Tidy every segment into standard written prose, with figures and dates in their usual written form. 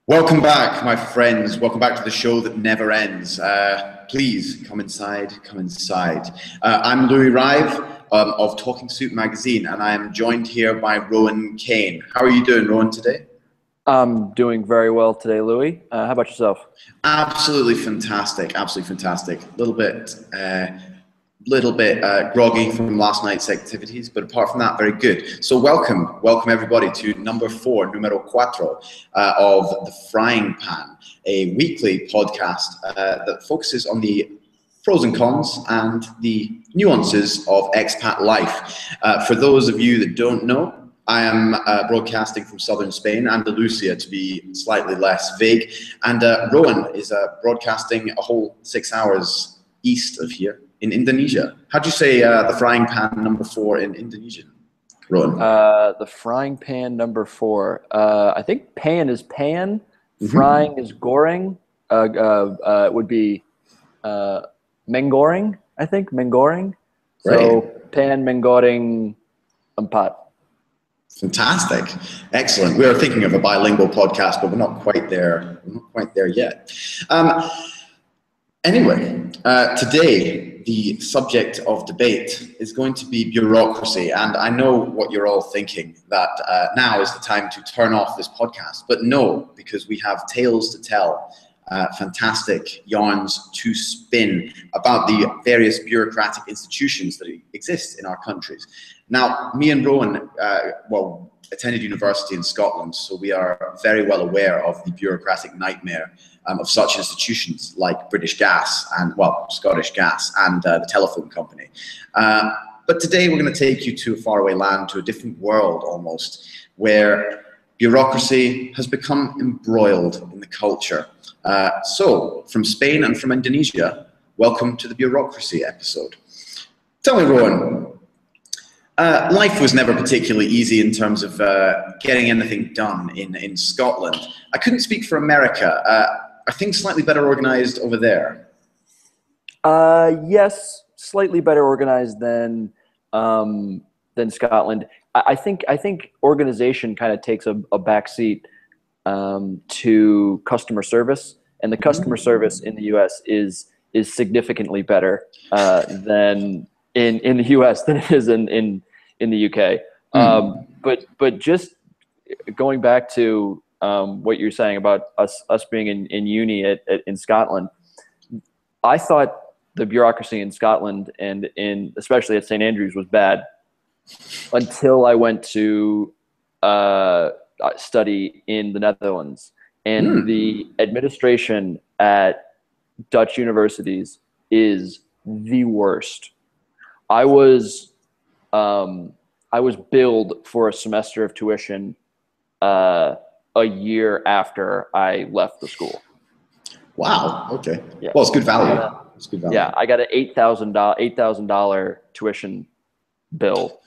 Welcome back, my friends. Welcome back to the show that never ends. Please come inside, come inside. I'm Louis Rive of Talking Soup Magazine, and I am joined here by Rowan Kane. How are you doing, Rowan, today? I'm doing very well today, Louis. How about yourself? Absolutely fantastic, absolutely fantastic. Little bit groggy from last night's activities, but apart from that, very good. So welcome everybody to numero cuatro of The Frying Pan, a weekly podcast that focuses on the pros and cons and the nuances of expat life. For those of you that don't know, I am broadcasting from southern Spain, Andalusia to be slightly less vague, and Rowan is broadcasting a whole 6 hours east of here in Indonesia. How do you say the frying pan number 4 in Indonesian, Rowan? The frying pan number 4. I think pan is pan, frying is goreng. It would be menggoreng, I think, menggoreng. So pan, menggoreng, empat. Fantastic. Excellent. We are thinking of a bilingual podcast, but we're not quite there. We're not quite there yet. Anyway, today, the subject of debate is going to be bureaucracy. And I know what you're all thinking, that now is the time to turn off this podcast. But no, because we have tales to tell, fantastic yarns to spin about the various bureaucratic institutions that exist in our countries. Now, me and Rowan, attended university in Scotland, so we are very well aware of the bureaucratic nightmare of such institutions like British Gas and, Scottish Gas and the telephone company. But today we're going to take you to a faraway land, to a different world almost, where bureaucracy has become embroiled in the culture. So, from Spain and from Indonesia, welcome to the bureaucracy episode. Tell me, Rowan, life was never particularly easy in terms of getting anything done in Scotland. I couldn't speak for America. Are things slightly better organized over there? Yes, slightly better organized than Scotland. I think organization kind of takes a backseat to customer service, and the customer service in the U.S. is significantly better than in the U.S. than it is in the U.K. But just going back to what you're saying about us being in uni in Scotland, I thought the bureaucracy in Scotland and especially at St. Andrews was bad until I went to study in the Netherlands, and the administration at Dutch universities is the worst. I was billed for a semester of tuition a year after I left the school. Wow. Okay. Yeah. Well, it's good value. It's good value. Yeah, I got an $8,000 tuition bill,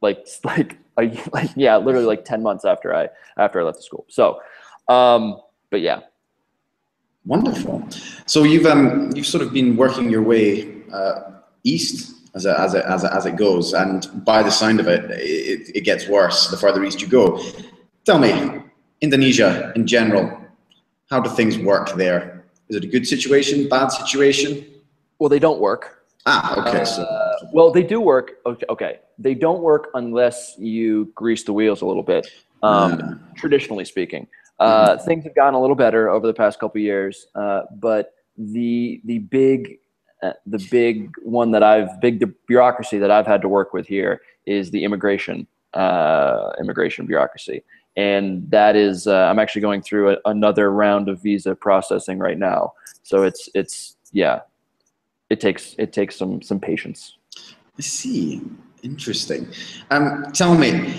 literally like 10 months after I left the school. So, but yeah. Wonderful. So you've sort of been working your way east as it goes, and by the sound of it, it gets worse the further east you go. Tell me, Indonesia in general, how do things work there? Is it a good situation, bad situation? Well, they don't work. Okay. Well, they do work. Okay. They don't work unless you grease the wheels a little bit. Traditionally speaking, things have gotten a little better over the past couple of years. But the big bureaucracy that I've had to work with here is the immigration bureaucracy. And that is, I'm actually going through another round of visa processing right now. So it takes some patience. I see. Interesting. Tell me,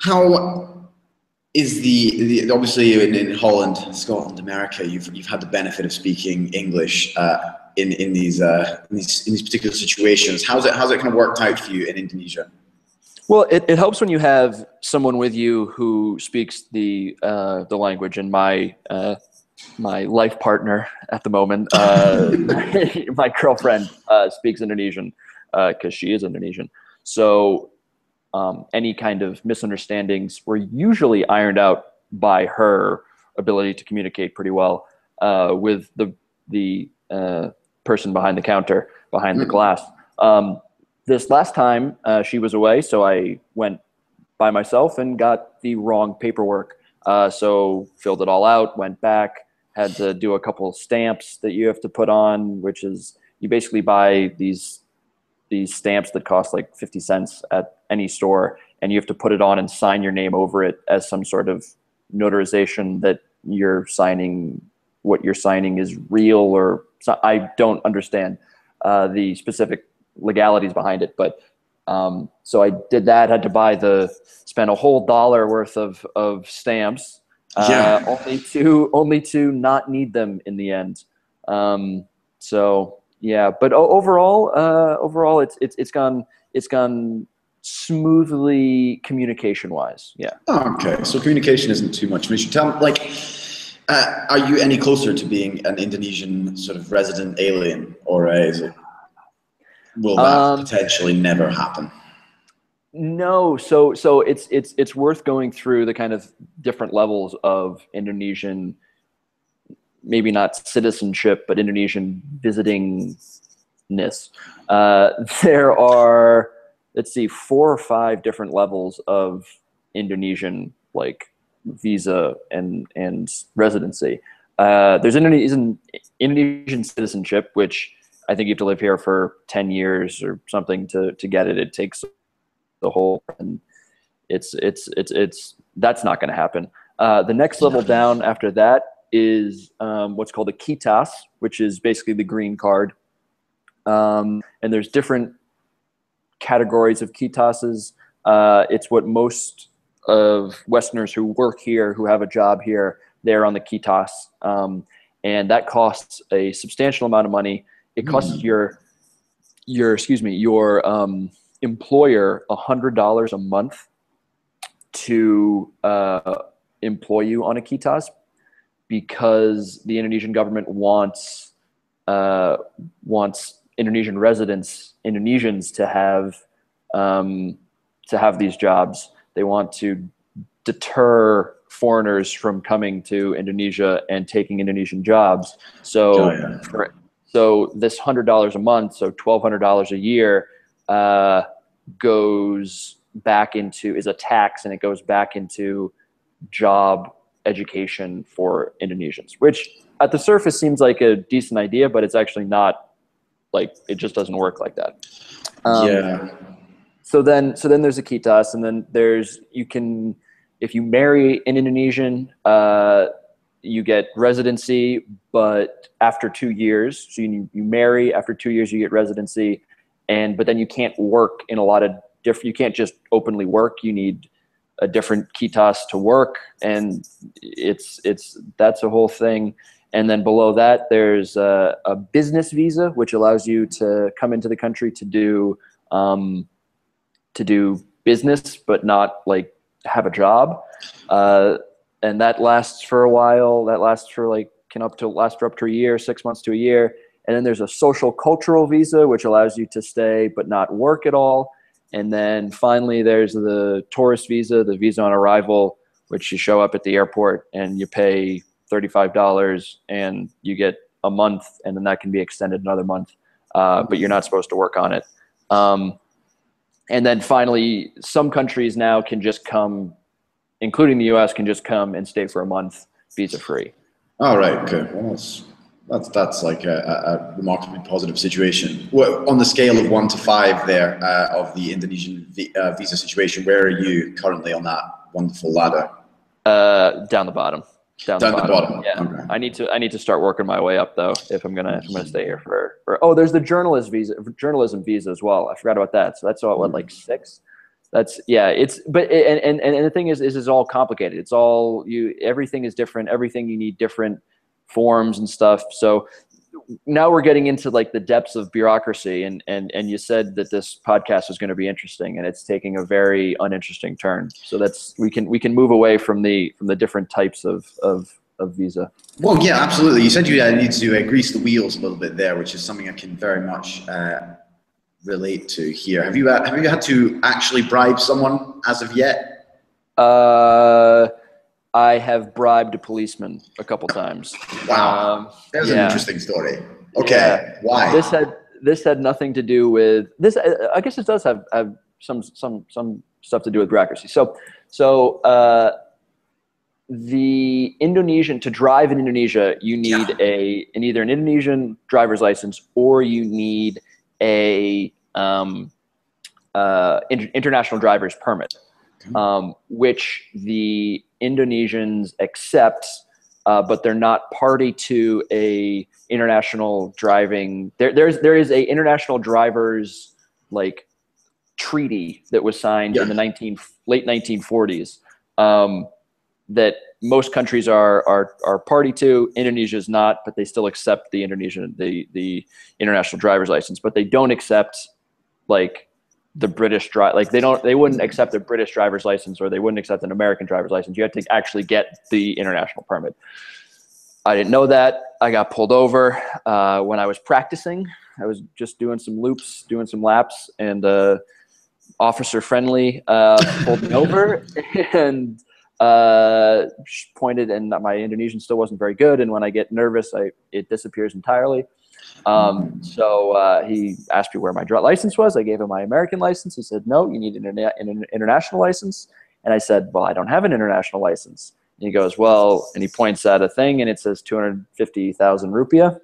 how is the obviously in Holland, Scotland, America, you've had the benefit of speaking English in these particular situations. How's it kind of worked out for you in Indonesia? Well, it helps when you have someone with you who speaks the language, and my life partner at the moment, my girlfriend, speaks Indonesian because she is Indonesian. So any kind of misunderstandings were usually ironed out by her ability to communicate pretty well with the person behind the counter, behind the glass. This last time she was away, so I went by myself and got the wrong paperwork. So filled it all out, went back, had to do a couple of stamps that you have to put on, which is you basically buy these stamps that cost like 50 cents at any store, and you have to put it on and sign your name over it as some sort of notarization that what you're signing is real, or I don't understand the specific legalities behind it, but so I did that, had to spend a whole $1 worth of stamps, only to not need them in the end. So yeah, but overall it's gone smoothly communication wise. Yeah. Okay, so communication isn't too much of an issue. Tell me, like, are you any closer to being an Indonesian sort of resident alien, or will that potentially never happen? No, so it's worth going through the kind of different levels of Indonesian, maybe not citizenship, but Indonesian visitingness. There are, let's see, 4 or 5 different levels of Indonesian like visa and residency. There's Indonesian citizenship, which I think you have to live here for 10 years or something to get it. It takes the whole, and it's that's not going to happen. The next level down after that is what's called a kitas, which is basically the green card. And there's different categories of kitases. It's what most of Westerners who work here, who have a job here, they're on the kitas. And that costs a substantial amount of money. It costs your employer $100 a month to employ you on a kitas, because the Indonesian government wants Indonesian Indonesians to have these jobs. They want to deter foreigners from coming to Indonesia and taking Indonesian jobs. So so this $100 a month, so $1,200 a year, is a tax, and it goes back into job education for Indonesians, which at the surface seems like a decent idea, but it's actually not. Like, it just doesn't work like that. So then there's a kitas, and then if you marry an Indonesian, you get residency, but after 2 years. So you marry, after 2 years you get residency, but then you can't work in a lot of different. You can't just openly work. You need a different kitas to work, and that's a whole thing. And then below that, there's a business visa, which allows you to come into the country to do business, but not like have a job. And that lasts for a while. That lasts for up to a year, 6 months to a year. And then there's a social cultural visa, which allows you to stay but not work at all. And then finally, there's the tourist visa, the visa on arrival, which you show up at the airport and you pay $35 and you get a month, and then that can be extended another month, but you're not supposed to work on it. And then finally, some countries now can just come, including the US, can just come and stay for a month visa free. All right, okay. Well, that's like a remarkably positive situation. On the scale of 1 to 5 there of the Indonesian visa situation, where are you currently on that wonderful ladder? Down the bottom. Down the bottom. Yeah. Okay. I need to start working my way up though if I'm gonna stay here for. Oh, there's the journalism visa as well. I forgot about that. So that's what, like 6. That's and the thing is it's all complicated. It's all everything is different. Everything you need different forms and stuff. So now we're getting into like the depths of bureaucracy, and you said that this podcast was going to be interesting, and it's taking a very uninteresting turn. So we can move away from the different types of visa. Well, yeah, absolutely. You said you need to grease the wheels a little bit there, which is something I can very much relate to here. Have you had to actually bribe someone as of yet? I have bribed a policeman a couple times. Wow, there's an interesting story. Okay, yeah. why? This had nothing to do with this. I guess it does have some stuff to do with bureaucracy. So the Indonesian, to drive in Indonesia, you need either an Indonesian driver's license or you need a international driver's permit, which the Indonesians accept, but they're not party to a international driving. There is a international drivers like treaty that was signed in the late 1940s. That most countries are party to. Indonesia is not, but they still accept the international driver's license, but they don't accept like the British they wouldn't accept a British driver's license, or they wouldn't accept an American driver's license. You have to actually get the international permit. I didn't know that. I got pulled over when I was practicing. I was just doing some loops, doing some laps, and officer friendly pulled me over and pointed, and my Indonesian still wasn't very good, and when I get nervous it disappears entirely. So he asked me where my license was. I gave him my American license. He said, no, you need an international license. And I said, well, I don't have an international license. And he goes, well, and he points at a thing and it says 250,000 rupiah,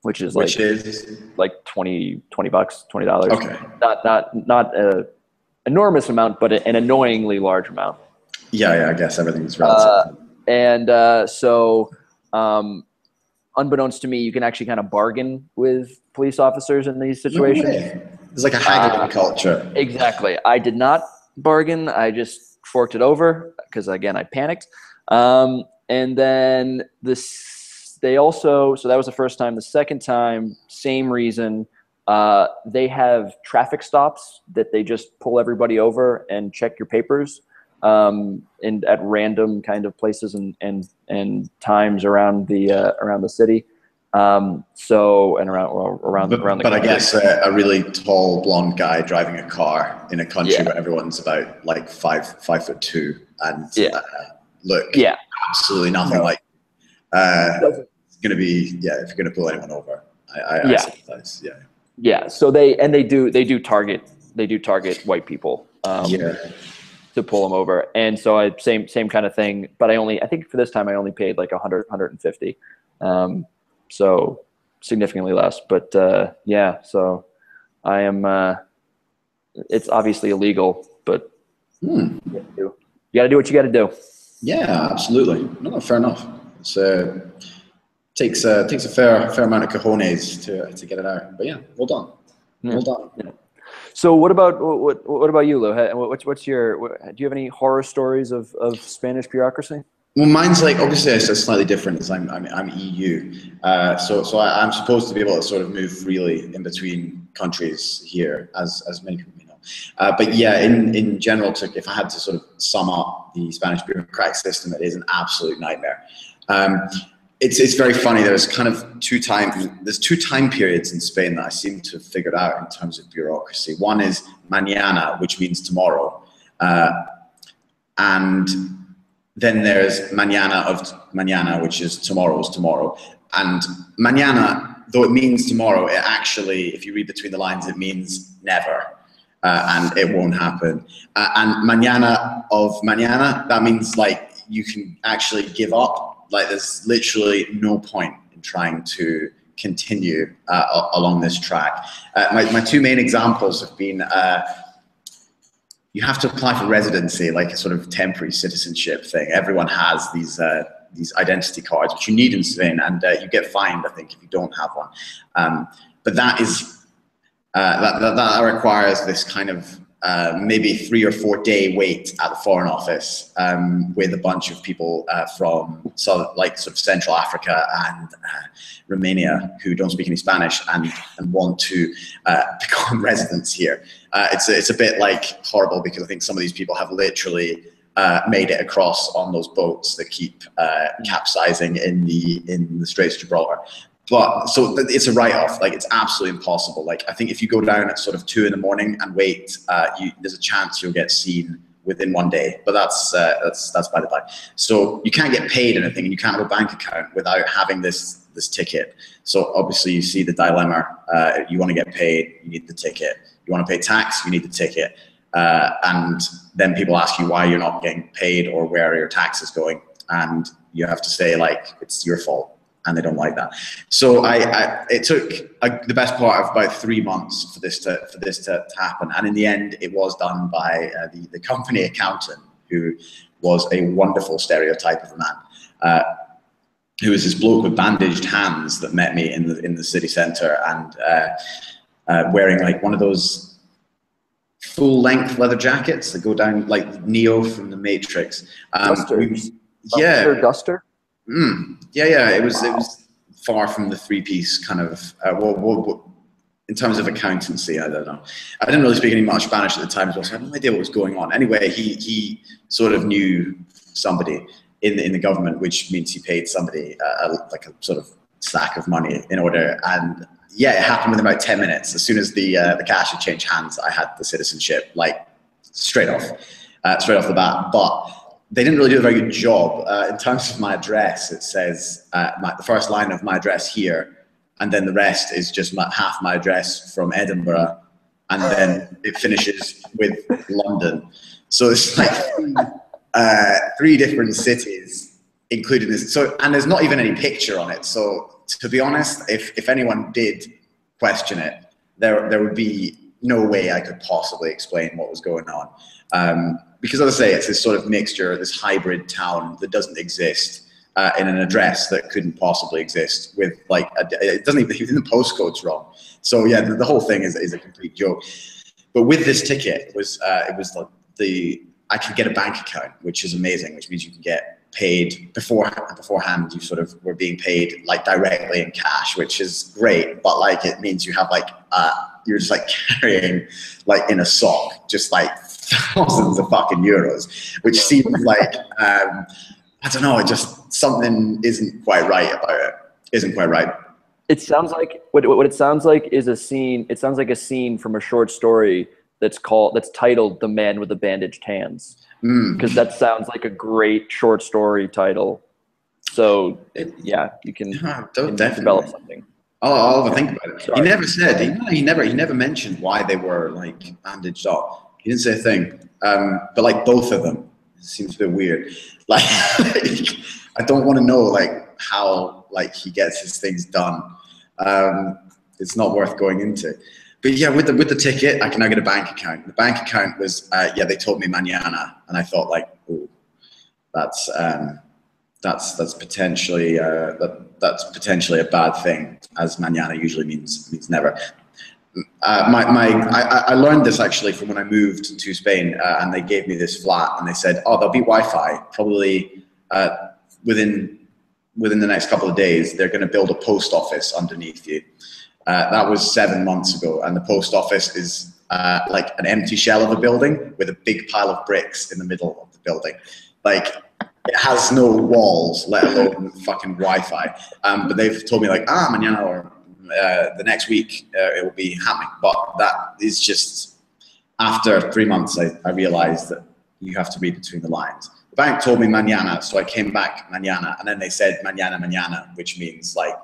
which is like $20, $20. Okay. Not a enormous amount, but an annoyingly large amount. Yeah, I guess everything's relative. So unbeknownst to me, you can actually kind of bargain with police officers in these situations. It's like a haggling culture. Exactly. I did not bargain. I just forked it over because, again, I panicked. And then so that was the first time. The second time, same reason. They have traffic stops that they just pull everybody over and check your papers. And at random kind of places and times around the city. Around the country. But I guess a really tall blonde guy driving a car in a country where everyone's about like 5'2" and absolutely nothing like it's going to be if you're going to pull anyone over. I sympathize. Yeah. So they do target white people. To pull them over. And so same kind of thing, but I think for this time I only paid like 100, 150. So significantly less, but so I am, it's obviously illegal, but you gotta do what you gotta do. Yeah, absolutely. No, fair enough. It's takes a fair amount of cojones to get it out, but well done. Well done. Yeah. So what about you, Lou? What's your? Do you have any horror stories of Spanish bureaucracy? Well, mine's like obviously it's slightly different as I'm EU, so I'm supposed to be able to sort of move freely in between countries here, as many people may know. But yeah, in general, if I had to sort of sum up the Spanish bureaucratic system, it is an absolute nightmare. It's very funny. There's two time periods in Spain that I seem to have figured out in terms of bureaucracy. One is mañana, which means tomorrow, and then there's mañana, which is tomorrow's tomorrow. And mañana, though it means tomorrow, it actually, if you read between the lines, it means never, and it won't happen. And mañana, that means like you can actually give up. Like there's literally no point in trying to continue along this track. My two main examples have been you have to apply for residency, like a sort of temporary citizenship thing. Everyone has these identity cards, which you need in Spain, and you get fined, I think, if you don't have one. But that is that requires this kind of maybe 3 or 4 day wait at the Foreign Office with a bunch of people from sort of Central Africa and Romania who don't speak any Spanish and want to become residents here. It's a bit like horrible because I think some of these people have literally made it across on those boats that keep capsizing in the Straits of Gibraltar. But so it's a write-off. Like it's absolutely impossible. Like I think if you go down at sort of 2 in the morning and wait, there's a chance you'll get seen within 1 day, but that's by the by. So you can't get paid anything, and you can't have a bank account without having this ticket. So obviously you see the dilemma. You want to get paid, you need the ticket. You want to pay tax, you need the ticket. And then people ask you why you're not getting paid or where your tax is going, and you have to say like it's your fault. And they don't like that. So it took the best part of about 3 months for this to happen. And in the end, it was done by the company accountant, who was a wonderful stereotype of a man, who was this bloke with bandaged hands that met me in the city centre, and wearing like one of those full-length leather jackets that go down like Neo from the Matrix. Yeah, duster. Yeah. It was far from the three-piece kind of. In terms of accountancy, I don't know. I didn't really speak any much Spanish at the time, so I had no idea what was going on. Anyway, he sort of knew somebody in the government, which means he paid somebody like a sort of sack of money in order. And yeah, it happened within about 10 minutes. As soon as the cash had changed hands, I had the citizenship, like straight off the bat. But they didn't really do a very good job. In terms of my address, it says the first line of my address here, and then the rest is just half my address from Edinburgh, and then it finishes with London. So it's like 3 different cities included this. So, and there's not even any picture on it. So to be honest, if anyone did question it, there would be no way I could possibly explain what was going on. Because as I say, it's this sort of mixture, this hybrid town that doesn't exist in an address that couldn't possibly exist with like, it doesn't even the postcode's wrong. So yeah, the whole thing is a complete joke. But with this ticket, it was like I could get a bank account, which is amazing, which means you can get paid beforehand. You sort of were being paid like directly in cash, which is great. But like, it means you have like, you're just like carrying like in a sock, just like thousands of fucking euros, which seems like, I don't know, just something isn't quite right about it. Isn't quite right. It sounds like what it sounds like is a scene. It sounds like a scene from a short story that's titled "The Man with the Bandaged Hands," because that sounds like a great short story title. So yeah, you can develop something. I'll have a think about it. Sorry. He never said. He never mentioned why they were like bandaged up. He didn't say a thing. But like both of them, it seems a bit weird. Like I don't want to know like how like he gets his things done. It's not worth going into. But yeah, with the ticket, I can now get a bank account. The bank account was they told me mañana, and I thought like, oh, that's potentially that's potentially a bad thing, as mañana usually means never. I learned this actually from when I moved to Spain, and they gave me this flat, and they said, oh, there'll be Wi-Fi probably within the next couple of days. They're going to build a post office underneath you. That was 7 months ago, and the post office is like an empty shell of a building with a big pile of bricks in the middle of the building. Like, it has no walls, let alone fucking Wi-Fi. But they've told me like, mañana or the next week it will be happening. But that is just, after 3 months, I realized that you have to read between the lines. The bank told me mañana, so I came back mañana, and then they said mañana, which means like,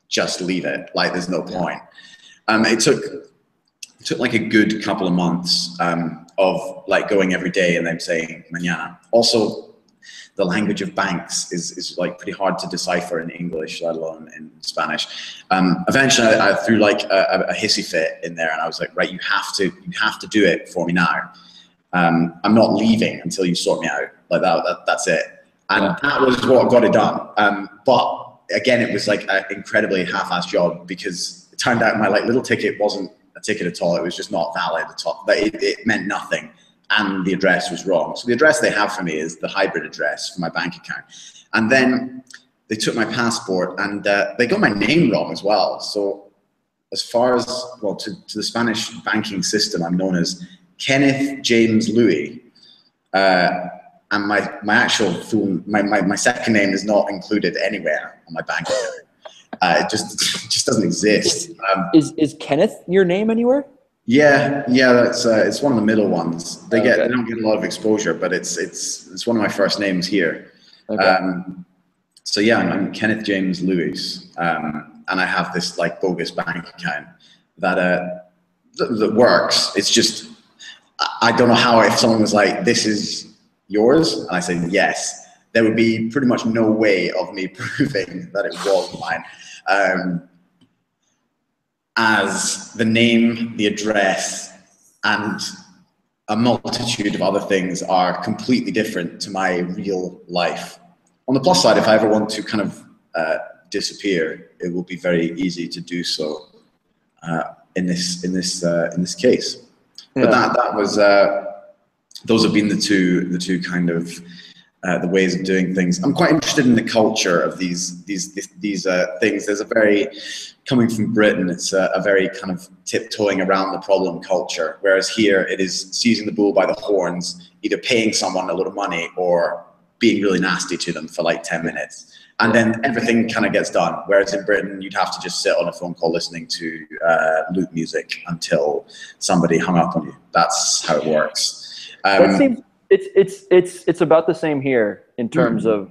just leave it. Like, there's no point. It took like a good couple of months of like going every day and then saying mañana. Also, the language of banks is like pretty hard to decipher in English, let alone in Spanish. Eventually, I threw like a hissy fit in there, and I was like, right, you have to do it for me now. I'm not leaving until you sort me out. Like that's it. And that was what got it done. But again, it was like an incredibly half-assed job, because it turned out my like little ticket wasn't a ticket at all. It was just not valid at all. It meant nothing, and the address was wrong. So the address they have for me is the hybrid address for my bank account. And then they took my passport, and they got my name wrong as well. So as far as, well, to the Spanish banking system, I'm known as Kenneth James Louis. And my actual full, my second name is not included anywhere on my bank account. It just doesn't exist. Is Kenneth your name anywhere? Yeah, that's it's one of the middle ones. They Okay. don't get a lot of exposure, but it's one of my first names here. Okay. So yeah, I'm Kenneth James Lewis, and I have this like bogus bank account that that works. It's just I don't know how, if someone was like, "This is yours," and I said yes, there would be pretty much no way of me proving that it was mine. As the name, the address, and a multitude of other things are completely different to my real life. On the plus side, if I ever want to kind of disappear, it will be very easy to do so in this case. Yeah. But that was those have been the two kind of the ways of doing things. I'm quite interested in the culture of these things. There's a very, coming from Britain, it's a very kind of tiptoeing around the problem culture, whereas here it is seizing the bull by the horns, either paying someone a lot of money or being really nasty to them for like 10 minutes. And then everything kind of gets done. Whereas in Britain, you'd have to just sit on a phone call listening to loop music until somebody hung up on you. That's how it works. That seems it's about the same here in terms of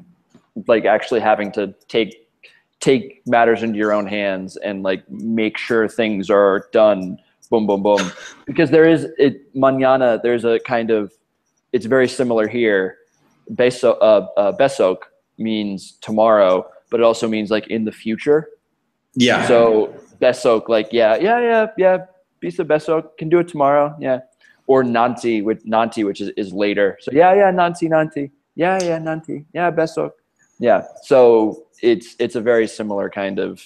like actually having to take matters into your own hands and like make sure things are done. Boom, boom, boom. Because mañana. There's a kind of, it's very similar here. Besok means tomorrow, but it also means like in the future. Yeah. So besok, like yeah, bisa besok, can do it tomorrow, yeah. Or nanti, which is later. So yeah, nanti, yeah, nanti, yeah, besok, yeah. So it's a very similar kind of,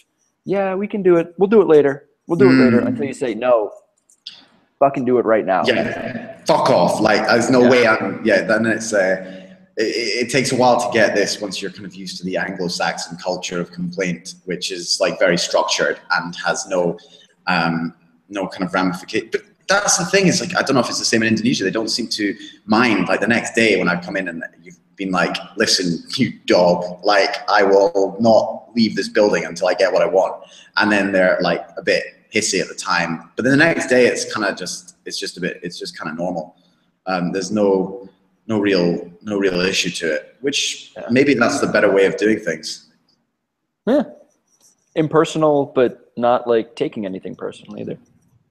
yeah, we can do it. We'll do it later. We'll do it later until you say no. Fucking do it right now. Yeah, fuck off. Like there's no way I'm. Yeah, then it's. It takes a while to get this once you're kind of used to the Anglo-Saxon culture of complaint, which is like very structured and has no kind of ramification. But that's the thing, is like, I don't know if it's the same in Indonesia. They don't seem to mind. Like the next day when I come in and you've been like, listen, you dog, like I will not leave this building until I get what I want. And then they're like a bit hissy at the time, but then the next day it's kind of just, it's just kind of normal. There's no real issue to it, which maybe that's the better way of doing things. Yeah. Impersonal, but not like taking anything personal either.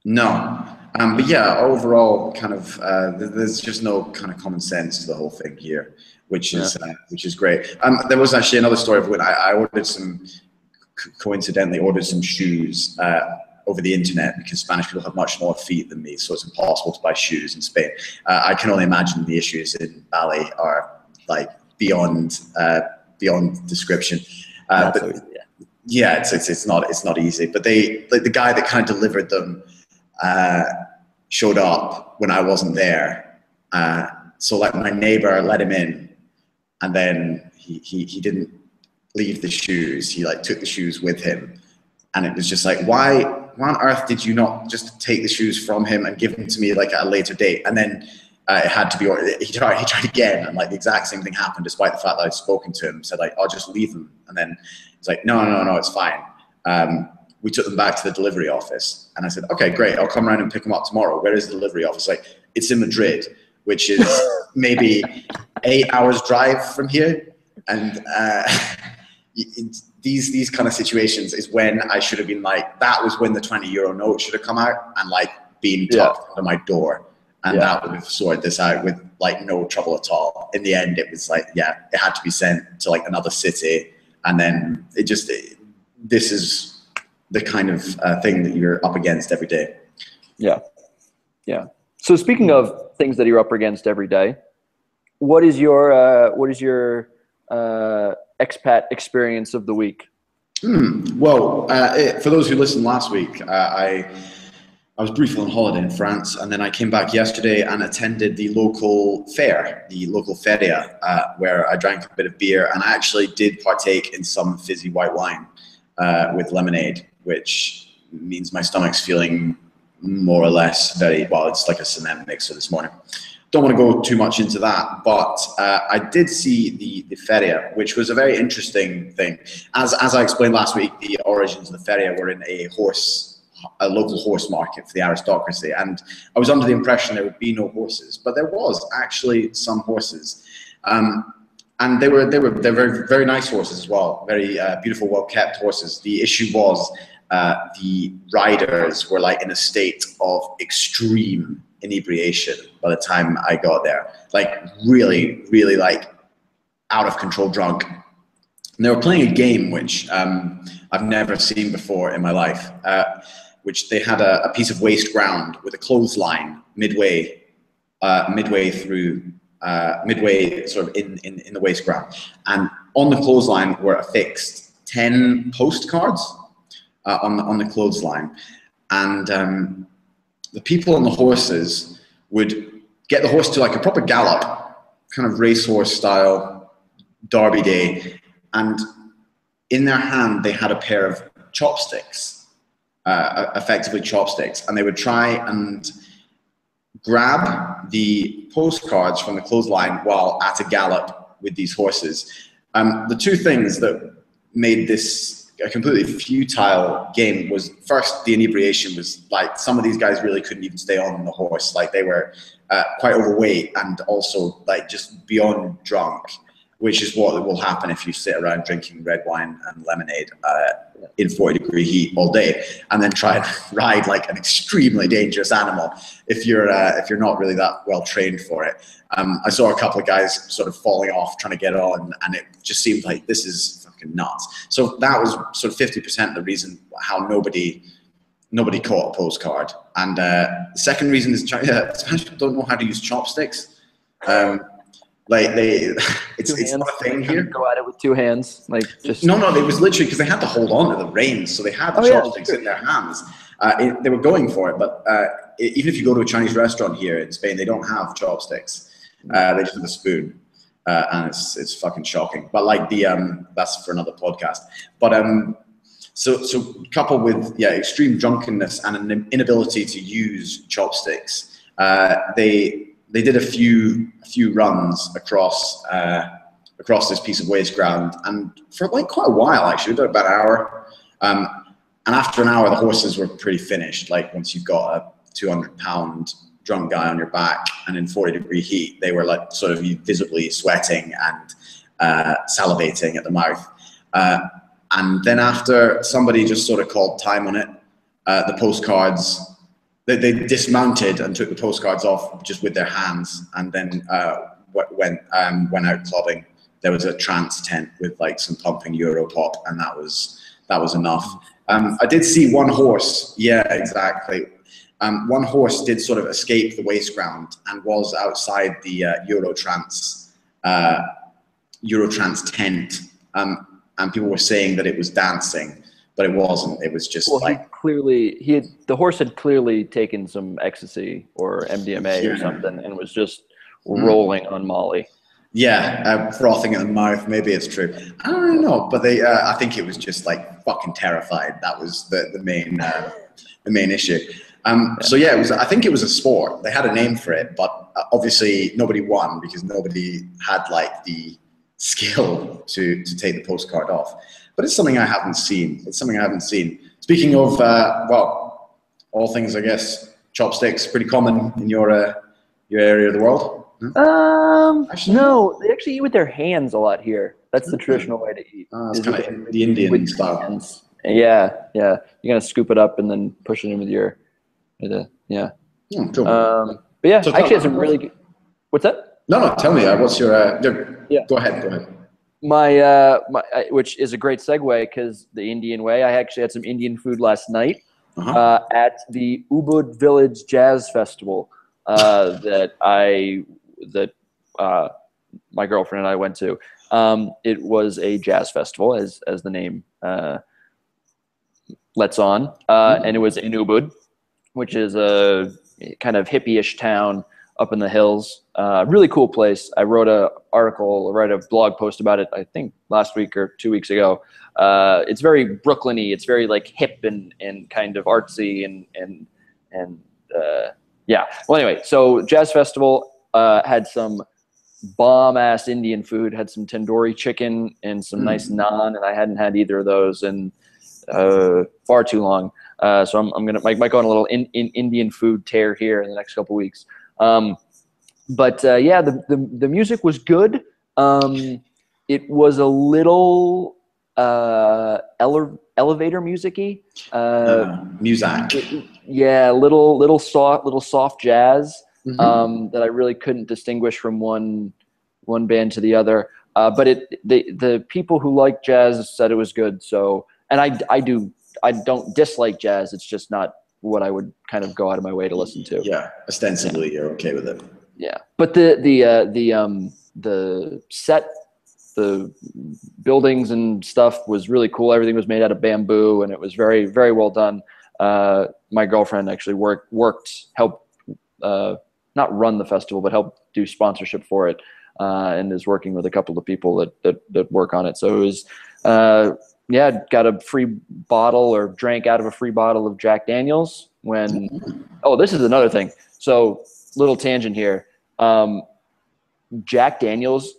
No. But yeah, overall kind of, there's just no kind of common sense to the whole thing here, which is great. There was actually another story of when I ordered coincidentally ordered some shoes, over the internet, because Spanish people have much smaller feet than me, so it's impossible to buy shoes in Spain. I can only imagine the issues in Bali are like beyond description. But yeah, it's not easy. But the guy that kind of delivered them showed up when I wasn't there. So like my neighbor let him in, and then he didn't leave the shoes. He like took the shoes with him, and it was just like, why on earth did you not just take the shoes from him and give them to me like at a later date? And then it had to be, he tried again, and like the exact same thing happened, despite the fact that I'd spoken to him, said like, I'll just leave them. And then it's like, no, it's fine. We took them back to the delivery office, and I said, okay, great, I'll come around and pick them up tomorrow. Where is the delivery office? Like, it's in Madrid, which is maybe 8 hours drive from here. And these kind of situations is when I should have been like, that was when the 20 euro note should have come out and like been tucked under my door, and that would have sorted this out with like no trouble at all. In the end, it was like, it had to be sent to like another city, and then this is the kind of thing that you're up against every day. Yeah. So speaking of things that you're up against every day, what is your expat experience of the week? Well, for those who listened last week, I was briefly on holiday in France, and then I came back yesterday and attended the local fair, the local feria, where I drank a bit of beer, and I actually did partake in some fizzy white wine with lemonade, which means my stomach's feeling more or less it's like a cement mixer this morning. Don't want to go too much into that, but I did see the feria, which was a very interesting thing. As I explained last week, the origins of the feria were in a horse a local horse market for the aristocracy. And I was under the impression there would be no horses, but there was actually some horses. And they're very, very nice horses as well. Very beautiful, well-kept horses. The issue was the riders were like in a state of extreme inebriation by the time I got there. Like really, really like out of control drunk. And they were playing a game which I've never seen before in my life, which they had a piece of waste ground with a clothesline midway sort of in the waste ground. And on the clothesline were affixed 10 postcards on the clothesline. And the people on the horses would get the horse to like a proper gallop, kind of racehorse style, Derby Day, and in their hand they had a pair of chopsticks, effectively chopsticks, and they would try and grab the postcards from the clothesline while at a gallop with these horses. The two things that made this a completely futile game was, first, the inebriation was like, some of these guys really couldn't even stay on the horse. Like they were quite overweight and also like just beyond drunk, which is what will happen if you sit around drinking red wine and lemonade in 40-degree heat all day, and then try and ride like an extremely dangerous animal if you're not really that well trained for it. I saw a couple of guys sort of falling off trying to get on, and it just seemed like this is fucking nuts. So that was sort of 50% the reason how nobody caught a postcard. And the second reason is Spanish people don't know how to use chopsticks. Like it's not a thing here. Go at it with two hands, like just no. It was literally because they had to hold on to the reins, so they had the chopsticks in their hands. They were going for it, but even if you go to a Chinese restaurant here in Spain, they don't have chopsticks. They just have a spoon, and it's fucking shocking. But like that's for another podcast. But so coupled with extreme drunkenness and an inability to use chopsticks, they did a few runs across this piece of waste ground, and for like quite a while actually, about an hour. And after an hour, the horses were pretty finished. Like once you've got a 200-pound drunk guy on your back and in 40-degree heat, they were like sort of visibly sweating and salivating at the mouth. And then after somebody just sort of called time on it, the postcards. They dismounted and took the postcards off just with their hands, and then went out clubbing. There was a trance tent with like some pumping Europop, and that was enough. I did see one horse. Yeah, exactly. One horse did sort of escape the waste ground and was outside the Eurotrance tent, and people were saying that it was dancing. But it wasn't. It was just like the horse had clearly taken some ecstasy or MDMA or something and was just rolling on Molly. Yeah, frothing at the mouth. Maybe it's true. I don't really know, but I think it was just like fucking terrified. That was the main issue. So yeah, I think it was a sport. They had a name for it, but obviously nobody won because nobody had like the skill to take the postcard off. But it's something I haven't seen. Speaking of, all things, I guess, chopsticks, pretty common in your area of the world? No, they actually eat with their hands a lot here. That's the traditional way to eat. It's kind of the Indian style. Hands. Yeah. You're going to scoop it up and then push it in with your, yeah. Cool. But yeah, So I actually have some really good, what's that? No, tell me, what's your, go ahead. Which is a great segue because the Indian way. I actually had some Indian food last night at the Ubud Village Jazz Festival that my girlfriend and I went to. It was a jazz festival, as the name lets on, and it was in Ubud, which is a kind of hippie-ish town up in the hills. Really cool place. I wrote a blog post about it, I think last week or 2 weeks ago. It's very Brooklyn-y. It's very like hip and kind of artsy and yeah. Well, anyway, so Jazz Festival had some bomb-ass Indian food, had some tandoori chicken and some nice naan, and I hadn't had either of those. And far too long. So I'm gonna might go on a little in Indian food tear here in the next couple weeks. But yeah, the music was good. It was a little elevator musicy. Music. Yeah, little soft jazz that I really couldn't distinguish from one band to the other. But the people who like jazz said it was good. So, and I don't dislike jazz. It's just not what I would kind of go out of my way to listen to. Yeah, ostensibly you're okay with it. Yeah, but the set, the buildings and stuff was really cool. Everything was made out of bamboo, and it was very, very well done. My girlfriend actually helped not run the festival, but helped do sponsorship for it, and is working with a couple of people that work on it. So it was, yeah, got a free bottle or drank out of a free bottle of Jack Daniels this is another thing. So little tangent here. Jack Daniels,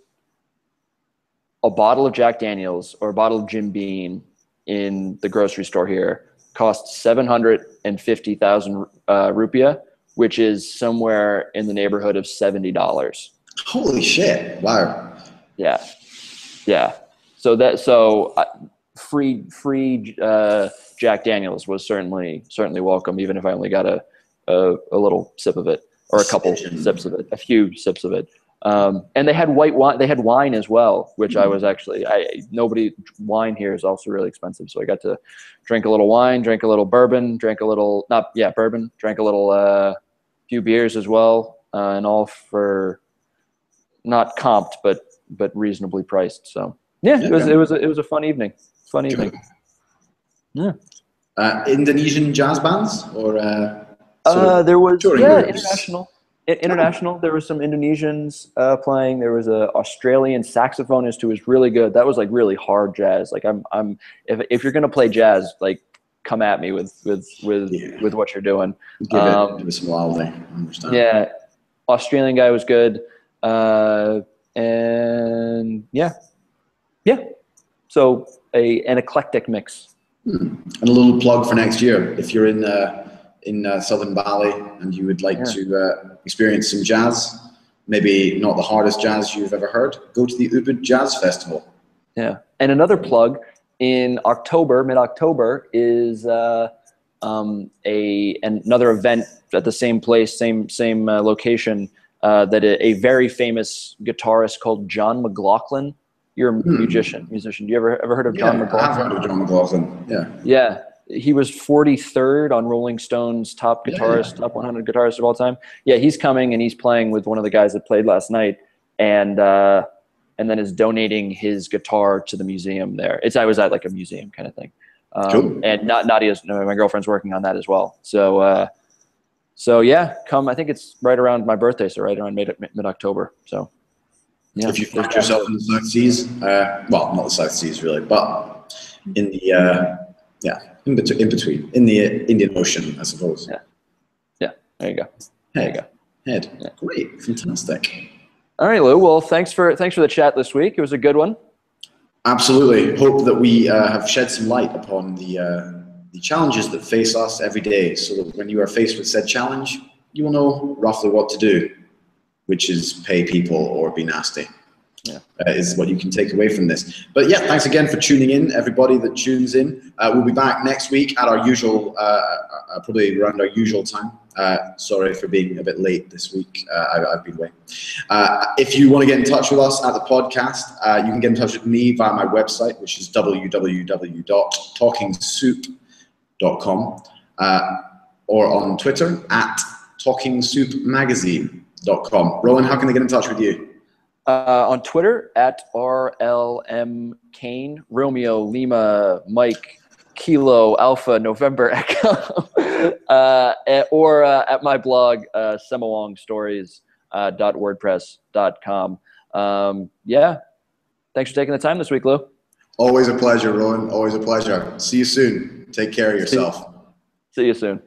a bottle of Jack Daniels or a bottle of Jim Beam in the grocery store here costs 750,000 rupiah, which is somewhere in the neighborhood of $70. Holy shit! Wow. Yeah. So free Jack Daniels was certainly welcome, even if I only got a little sip of it, or a couple sips of it, a few sips of it. And they had white wine. They had wine as well, which I was actually, wine here is also really expensive. So I got to drink a little wine, drink a little bourbon, drank a little few beers as well, and all for not comped, but reasonably priced. So yeah, it was a fun evening. Yeah. Indonesian jazz bands or there was groups? international. There was some Indonesians playing. There was a Australian saxophonist who was really good. That was like really hard jazz. Like if you're gonna play jazz, like come at me with what you're doing. Give it some wildly. I understand. Yeah, Australian guy was good, and yeah. So an eclectic mix. And a little plug for next year. If you're in Southern Bali and you would like to experience some jazz, maybe not the hardest jazz you've ever heard, go to the Ubud Jazz Festival. Yeah, and another plug in mid-October, is another event at the same place, same location, that a very famous guitarist called John McLaughlin. You're a musician. Do you ever heard of John McLaughlin? I've heard of John McLaughlin. Yeah. He was 43rd on Rolling Stone's top 100 guitarists of all time. Yeah, he's coming and he's playing with one of the guys that played last night, and then is donating his guitar to the museum there. I was at like a museum kind of thing. Cool. And Nadia's, my girlfriend's working on that as well. So yeah, come. I think it's right around my birthday, so right around mid-October. So yeah. If you find yourself in the South Seas, well, not the South Seas really, but in the in between, in the Indian Ocean, I suppose. Yeah. There you go. Head. Yeah. Great. Fantastic. All right, Lou. Well, thanks for the chat this week. It was a good one. Absolutely. Hope that we have shed some light upon the challenges that face us every day, so that when you are faced with said challenge, you will know roughly what to do, which is pay people or be nasty. Yeah. Is what you can take away from this. But yeah, thanks again for tuning in, everybody that tunes in. We'll be back next week at our usual, probably around our usual time. Sorry for being a bit late this week. I've been away. If you want to get in touch with us at the podcast, you can get in touch with me via my website, which is www.talkingsoup.com, or on Twitter at talkingsoupmagazine.com. Rowan, how can they get in touch with you? On Twitter at RLM Kane, Romeo Lima Mike Kilo Alpha November Echo, or at my blog semawongstories.wordpress.com. Yeah, thanks for taking the time this week, Lou. Always a pleasure, Rowan. Always a pleasure. See you soon. Take care of yourself. See you soon.